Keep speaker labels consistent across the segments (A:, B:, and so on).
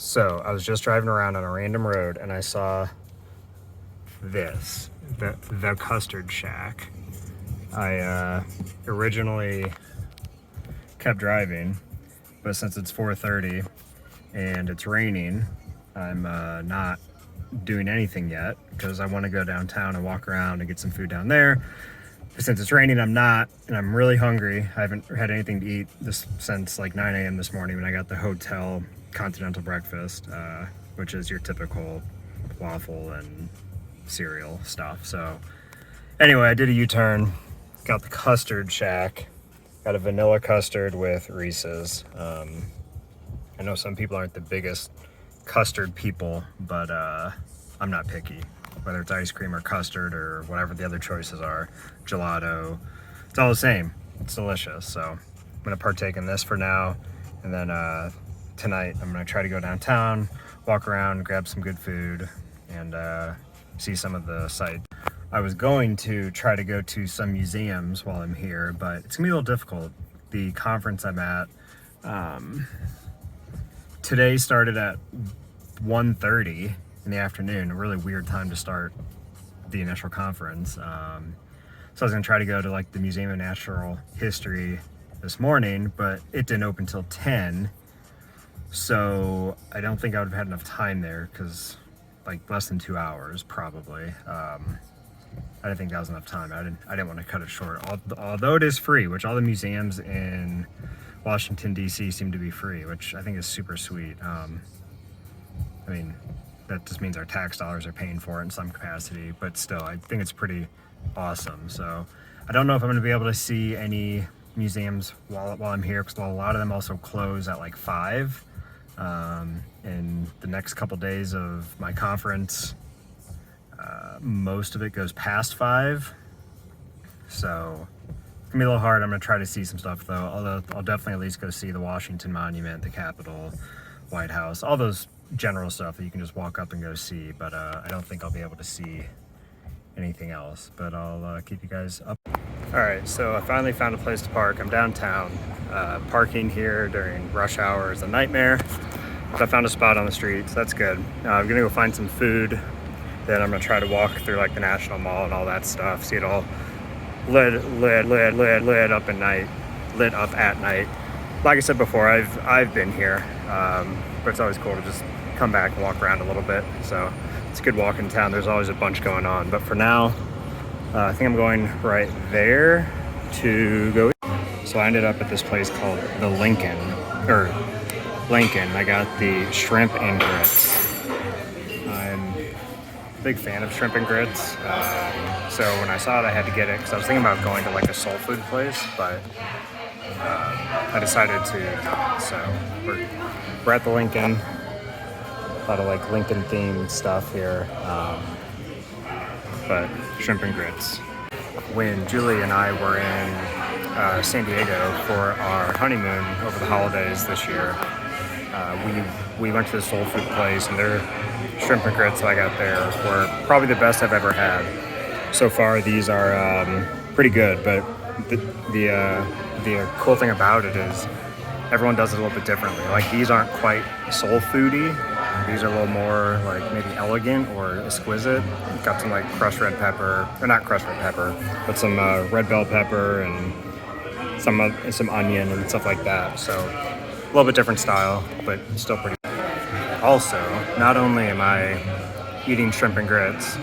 A: So I was just driving around on a random road and I saw this, the Custard Shack. I originally kept driving, but since it's 4:30 and it's raining, I'm not doing anything yet because I want to go downtown and walk around and get some food down there. But since it's raining, I'm not, and I'm really hungry. I haven't had anything to eat since like 9 a.m. this morning when I got the hotel continental breakfast, which is your typical waffle and cereal stuff. So anyway, I did a U-turn, got the Custard Shack, got a vanilla custard with Reese's. I know some people aren't the biggest custard people, but I'm not picky. Whether it's ice cream or custard or whatever the other choices are, gelato, it's all the same. It's delicious. So I'm gonna partake in this for now, and then tonight I'm gonna try to go downtown, walk around, grab some good food, and see some of the sights. I was going to try to go to some museums while I'm here, but it's gonna be a little difficult. The conference I'm at today started at 1:30 in the afternoon, a really weird time to start the initial conference. So I was gonna try to go to like the Museum of Natural History this morning, but it didn't open till 10. So I don't think I would have had enough time there because like less than 2 hours probably. I didn't think that was enough time. I didn't want to cut it short. Although it is free, which all the museums in Washington, D.C. seem to be free, which I think is super sweet. I mean, that just means our tax dollars are paying for it in some capacity, but still, I think it's pretty awesome. So I don't know if I'm going to be able to see any museums while I'm here, because a lot of them also close at like 5. In the next couple days of my conference, most of it goes past 5. So it's gonna be a little hard. I'm gonna try to see some stuff though, although I'll definitely at least go see the Washington Monument, the Capitol, White House, all those general stuff that you can just walk up and go see, but I don't think I'll be able to see anything else, but I'll keep you guys up. All right, so I finally found a place to park. I'm downtown. Parking here during rush hour is a nightmare, but I found a spot on the street, so that's good. I'm gonna go find some food, then I'm gonna try to walk through like the National Mall and all that stuff, see it all lit up at night. Like I said before, I've been here, but it's always cool to just come back and walk around a little bit. So it's a good walk in town. There's always a bunch going on, but for now, I think I'm going right there to go eat. So I ended up at this place called the Lincoln. I got the shrimp and grits. I'm a big fan of shrimp and grits. So when I saw it, I had to get it because I was thinking about going to like a soul food place, but I decided to not. So we're at the Lincoln. A lot of like Lincoln themed stuff here, but shrimp and grits. When Julie and I were in San Diego for our honeymoon over the holidays this year, we went to the soul food place, and their shrimp and grits that I got there were probably the best I've ever had. So far, these are pretty good, but the cool thing about it is everyone does it a little bit differently. Like, these aren't quite soul foody. These are a little more like maybe elegant or exquisite. Got some like crushed red pepper, or not crushed red pepper, but some red bell pepper and some onion and stuff like that. So a little bit different style, but still pretty good. Also, not only am I eating shrimp and grits,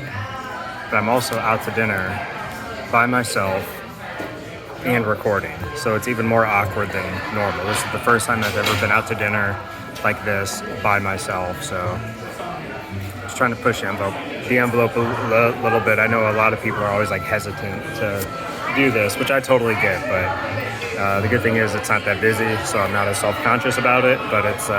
A: but I'm also out to dinner by myself and recording. So it's even more awkward than normal. This is the first time I've ever been out to dinner like this by myself, so just trying to push the envelope a little bit. I know a lot of people are always like hesitant to do this, which I totally get, but the good thing is it's not that busy, so I'm not as self-conscious about it, but it's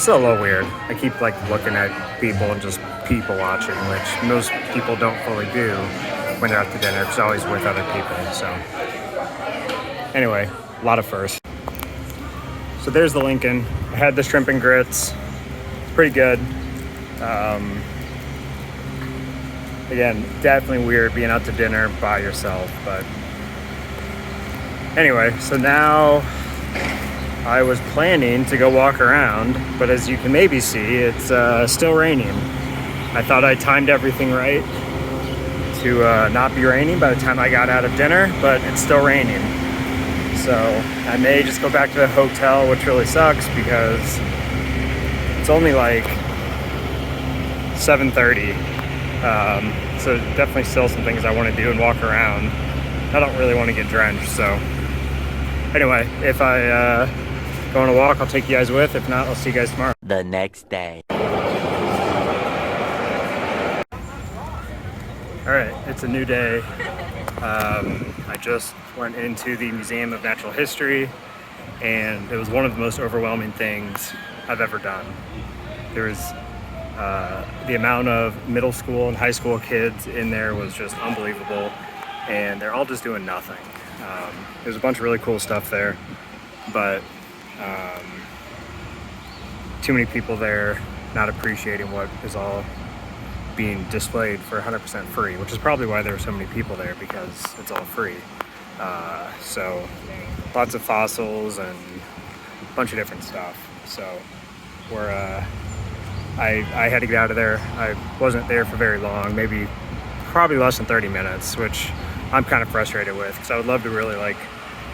A: still a little weird. I keep like looking at people and just people watching, which most people don't fully do when they're out to dinner. It's always with other people. So anyway, a lot of firsts. So there's the Lincoln. I had the shrimp and grits. It's pretty good. Again, definitely weird being out to dinner by yourself, but anyway, so now I was planning to go walk around, but as you can maybe see, it's still raining. I thought I timed everything right to not be raining by the time I got out of dinner, but it's still raining. So I may just go back to the hotel, which really sucks because it's only like 7:30. So definitely still some things I want to do and walk around. I don't really want to get drenched, so anyway, if I go on a walk, I'll take you guys with. If not, I'll see you guys tomorrow.
B: The next day.
A: All right, it's a new day. I just went into the Museum of Natural History, and it was one of the most overwhelming things I've ever done. There was the amount of middle school and high school kids in there was just unbelievable, and they're all just doing nothing. There's a bunch of really cool stuff there, but too many people there not appreciating what is all being displayed for 100% free, which is probably why there are so many people there, because it's all free. So lots of fossils and a bunch of different stuff. So I had to get out of there. I wasn't there for very long, probably less than 30 minutes, which I'm kind of frustrated with, because I would love to really like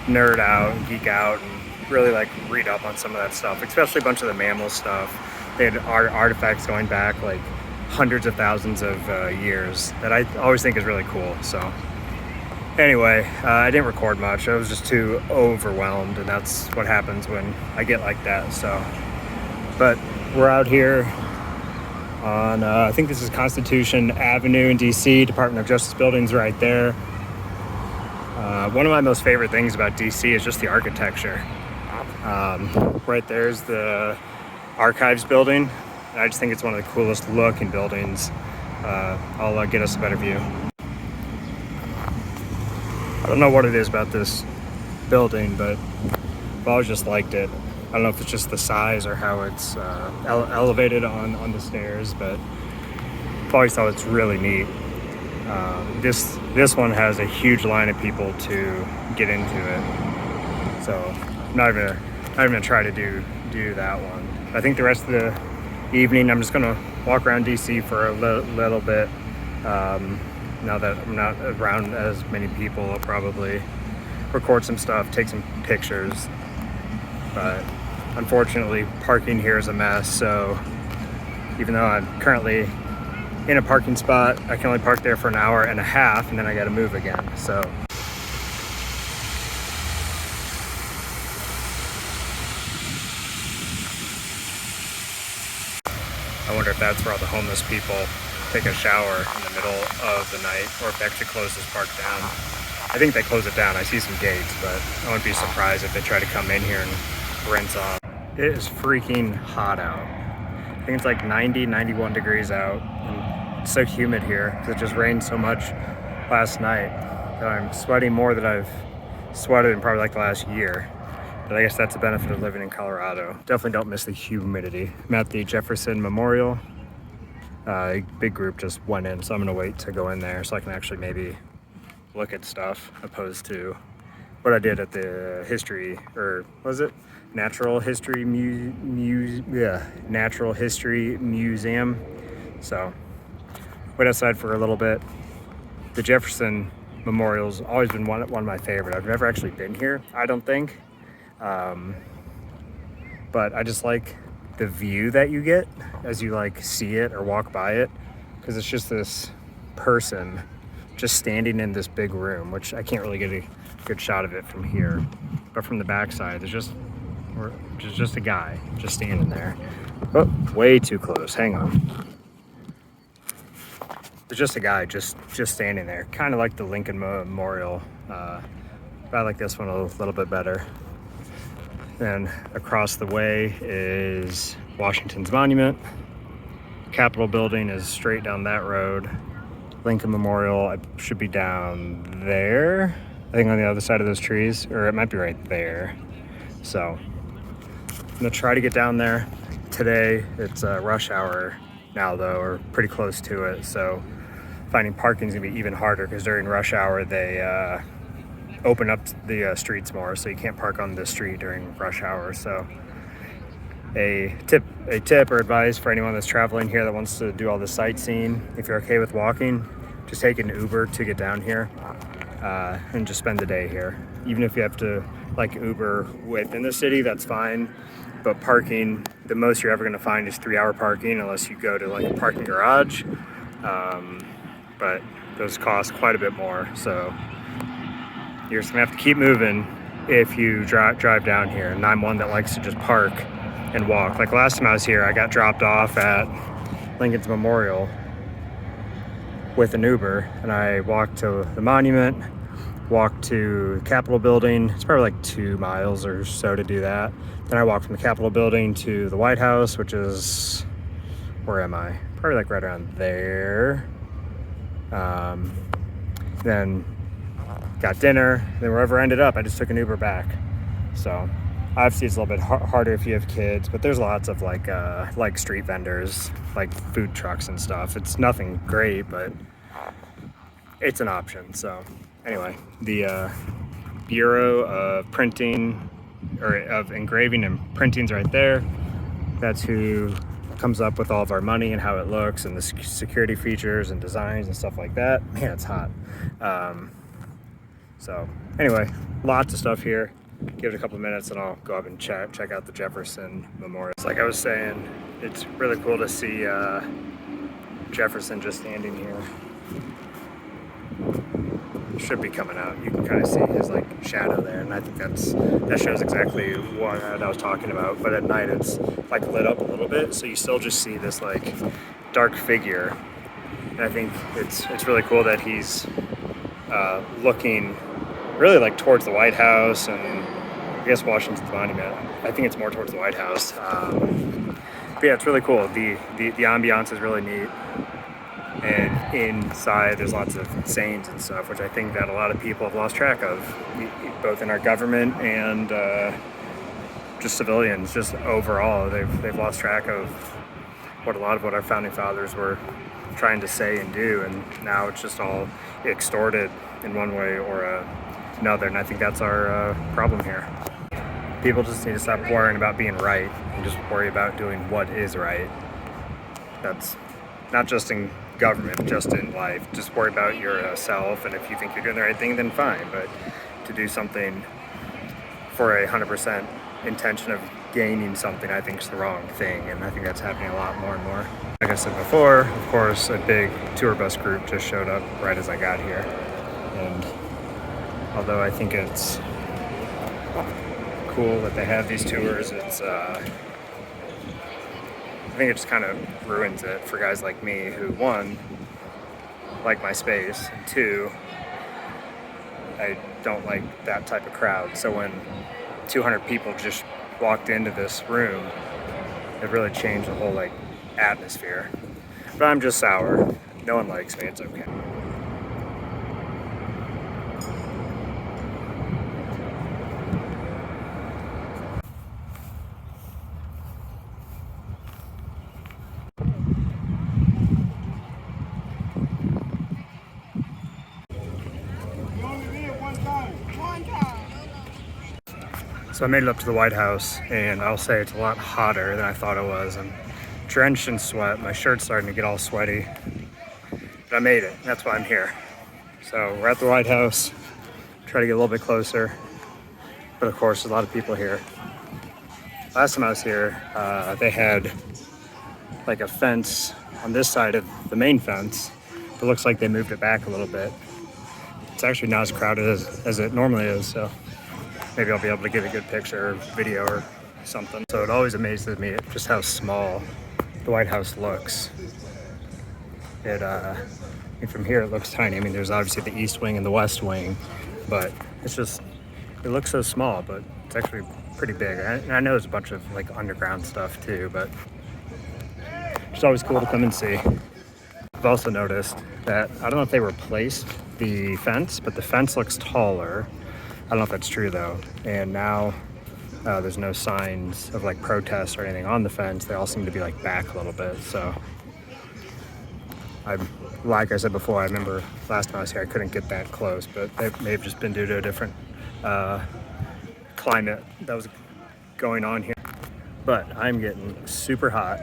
A: nerd out and geek out and really like read up on some of that stuff, especially a bunch of the mammal stuff. They had artifacts going back like hundreds of thousands of years that I always think is really cool. So anyway, I didn't record much. I was just too overwhelmed, and that's what happens when I get like that. So, but we're out here on, I think this is Constitution Avenue in DC. Department of Justice building's right there. One of my most favorite things about DC is just the architecture. Right there's the Archives building. I just think it's one of the coolest looking buildings. I'll get us a better view. I don't know what it is about this building, but I've always just liked it. I don't know if it's just the size or how it's elevated on the stairs, but I've always thought it's really neat. This one has a huge line of people to get into it, so I'm not even gonna try to do that one. I think the rest of the evening I'm just gonna walk around DC for a little bit. Now that I'm not around as many people, I'll probably record some stuff, take some pictures, but unfortunately parking here is a mess. So even though I'm currently in a parking spot, I can only park there for an hour and a half, and then I gotta move again. So I wonder if that's where all the homeless people take a shower in the middle of the night, or if they actually close this park down. I think they close it down. I see some gates, but I wouldn't be surprised if they try to come in here and rinse off. It is freaking hot out. I think it's like 90, 91 degrees out, and it's so humid here because it just rained so much last night that I'm sweating more than I've sweated in probably like the last year. But I guess that's the benefit of living in Colorado. Definitely don't miss the humidity. I'm at the Jefferson Memorial. A big group just went in, so I'm gonna wait to go in there so I can actually maybe look at stuff, opposed to what I did at the history, or was it Natural History Natural History Museum. So wait outside for a little bit. The Jefferson Memorial's always been one of my favorite. I've never actually been here, I don't think, but I just like the view that you get as you like see it or walk by it, because it's just this person just standing in this big room, which I can't really get a good shot of it from here, but from the backside there's just a guy just standing there. Oh, way too close, hang on. There's just a guy just standing there, kind of like the Lincoln Memorial, but I like this one a little bit better. Then across the way is Washington's Monument. Capitol Building is straight down that road. Lincoln Memorial should be down there, I think on the other side of those trees, or it might be right there. So I'm gonna try to get down there today. It's rush hour now though, or pretty close to it, so finding parking is gonna be even harder, because during rush hour they open up the streets more, so you can't park on the street during rush hour. So a tip or advice for anyone that's traveling here that wants to do all the sightseeing, if you're okay with walking, just take an Uber to get down here and just spend the day here. Even if you have to like Uber within the city, that's fine. But parking, the most you're ever going to find is 3-hour parking unless you go to like a parking garage. But those cost quite a bit more. So you're just going to have to keep moving if you drive down here. And I'm one that likes to just park and walk. Like last time I was here, I got dropped off at Lincoln's Memorial with an Uber, and I walked to the monument, walked to the Capitol building. It's probably like 2 miles or so to do that. Then I walked from the Capitol building to the White House, which is, where am I? Probably like right around there. Then got dinner. Then wherever I ended up, I just took an Uber back. So obviously it's a little bit harder if you have kids, but there's lots of like street vendors, like food trucks and stuff. It's nothing great, but it's an option. So anyway, the Bureau of Printing, or of Engraving and Printing's right there. That's who comes up with all of our money and how it looks and the security features and designs and stuff like that. Man, it's hot. So anyway, lots of stuff here. Give it a couple of minutes and I'll go up and check out the Jefferson Memorial. Like I was saying, it's really cool to see Jefferson just standing here. Should be coming out. You can kind of see his like shadow there, and I think that shows exactly what I was talking about. But at night it's like lit up a little bit, so you still just see this like dark figure. And I think it's really cool that he's looking really like towards the White House and I guess Washington's Monument. I think it's more towards the White House. But yeah, it's really cool. The ambiance is really neat. And inside there's lots of sayings and stuff, which I think that a lot of people have lost track of, both in our government and just civilians, just overall. They've lost track of what a lot of what our founding fathers were trying to say and do, and now it's just all extorted in one way or another, and I think that's our problem here. People just need to stop worrying about being right and just worry about doing what is right. That's not just in government, just in life. Just worry about yourself, and if you think you're doing the right thing, then fine. But to do something for 100% intention of gaining something, I think is the wrong thing, and I think that's happening a lot more and more. Like I said before, of course, a big tour bus group just showed up right as I got here, and although I think it's cool that they have these tours, it's I think it just kind of ruins it for guys like me who, one, like my space, and two, I don't like that type of crowd. So when 200 people just walked into this room, it really changed the whole like atmosphere. But I'm just sour. No one likes me. It's okay. So I made it up to the White House, and I'll say it's a lot hotter than I thought it was. I'm drenched in sweat. My shirt's starting to get all sweaty. But I made it. That's why I'm here. So we're at the White House. Try to get a little bit closer. But of course, there's a lot of people here. Last time I was here, they had like a fence on this side of the main fence. It looks like they moved it back a little bit. It's actually not as crowded as it normally is, so maybe I'll be able to get a good picture or video or something. So it always amazes me just how small the White House looks. From here it looks tiny. I mean, there's obviously the East Wing and the West Wing, but it looks so small, but it's actually pretty big. And I know there's a bunch of like underground stuff too, but it's always cool to come and see. I've also noticed that, I don't know if they replaced the fence, but the fence looks taller. I don't know if that's true though. And now there's no signs of like protests or anything on the fence. They all seem to be like back a little bit. So I'm like I said before, I remember last time I was here I couldn't get that close, but it may have just been due to a different climate that was going on here. But I'm getting super hot.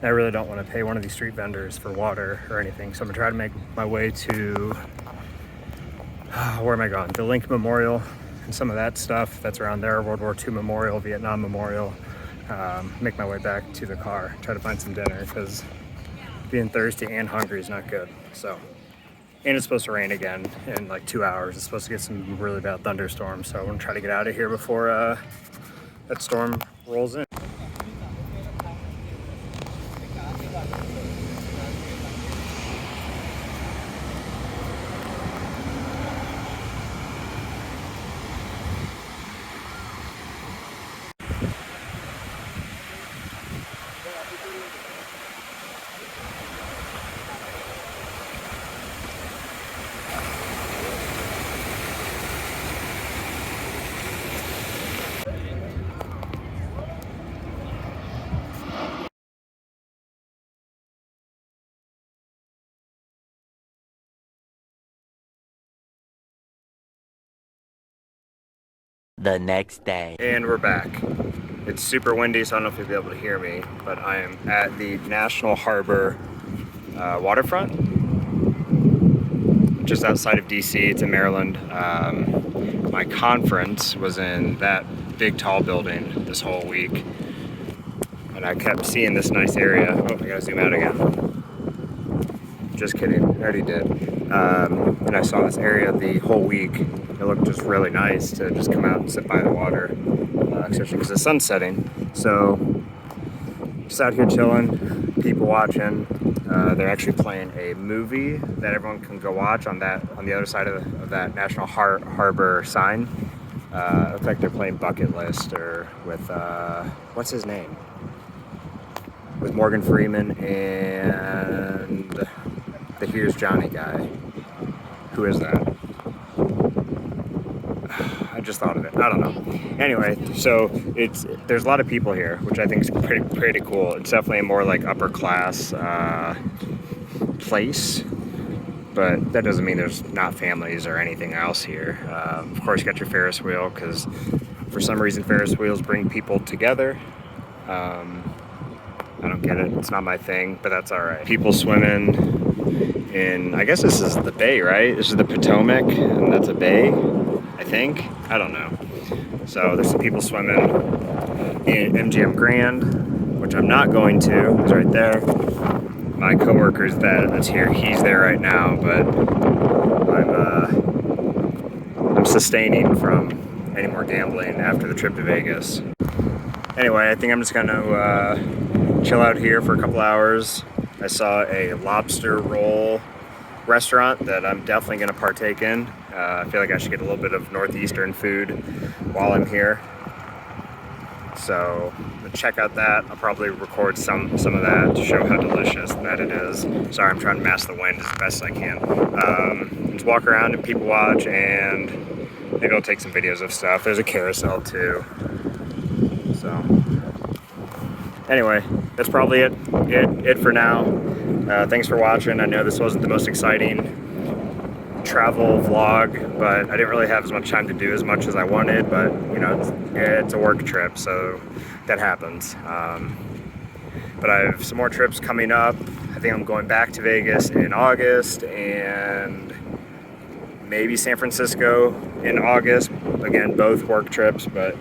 A: I really don't want to pay one of these street vendors for water or anything, so I'm gonna try to make my way to where am I going? The Lincoln Memorial and some of that stuff that's around there, World War II Memorial, Vietnam Memorial. Make my way back to the car, try to find some dinner, because being thirsty and hungry is not good. So, and it's supposed to rain again in like 2 hours. It's supposed to get some really bad thunderstorms, so I'm gonna try to get out of here before that storm rolls in.
B: The next day.
A: And we're back. It's super windy, so I don't know if you'll be able to hear me, but I am at the National Harbor waterfront, just outside of DC. It's in Maryland. My conference was in that big tall building this whole week, and I kept seeing this nice area. Oh, I gotta zoom out again. Just kidding, I already did. And I saw this area the whole week. It looked just really nice to just come out and sit by the water, especially because the sun's setting. So, just out here chilling, people watching. They're actually playing a movie that everyone can go watch on the other side of that National Harbor sign. It looks like they're playing Bucket List, or with what's his name? With Morgan Freeman and the Here's Johnny guy. Who is that? I just thought of it. I don't know. Anyway, so there's a lot of people here, which I think is pretty cool. It's definitely a more like upper class place, but that doesn't mean there's not families or anything else here. Of course, you got your Ferris wheel, because for some reason Ferris wheels bring people together. I don't get it. It's not my thing, but that's all right. People swimming in, I guess this is the bay, right? This is the Potomac, and that's a bay, I think. I don't know. So there's some people swimming in MGM Grand, which I'm not going to. It's right there. My coworker's that's here, he's there right now, but I'm sustaining from any more gambling after the trip to Vegas. Anyway, I think I'm just gonna chill out here for a couple hours. I saw a lobster roll restaurant that I'm definitely going to partake in. I feel like I should get a little bit of northeastern food while I'm here. So check out that. I'll probably record some of that to show how delicious that it is. Sorry, I'm trying to mask the wind as best I can. Just walk around and people watch, and maybe I'll take some videos of stuff. There's a carousel too. So anyway, that's probably it for now. Thanks for watching. I know this wasn't the most exciting travel vlog, but I didn't really have as much time to do as much as I wanted, but you know, it's a work trip, so that happens. But I have some more trips coming up. I think I'm going back to Vegas in August, and maybe San Francisco in August. Again, both work trips, but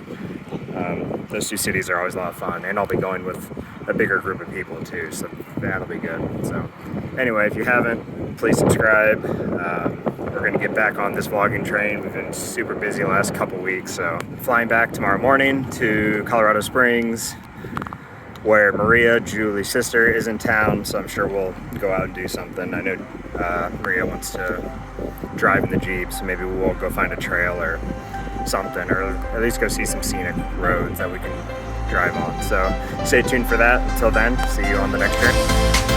A: those two cities are always a lot of fun, and I'll be going with a bigger group of people too, so that'll be good. So anyway, if you haven't, please subscribe. We're gonna get back on this vlogging train. We've been super busy the last couple weeks, so flying back tomorrow morning to Colorado Springs, where Maria, Julie's sister, is in town, so I'm sure we'll go out and do something. I know Maria wants to drive in the Jeep, so maybe we'll go find a trail or something, or at least go see some scenic roads that we can drive on. So stay tuned for that. Until then, see you on the next journey.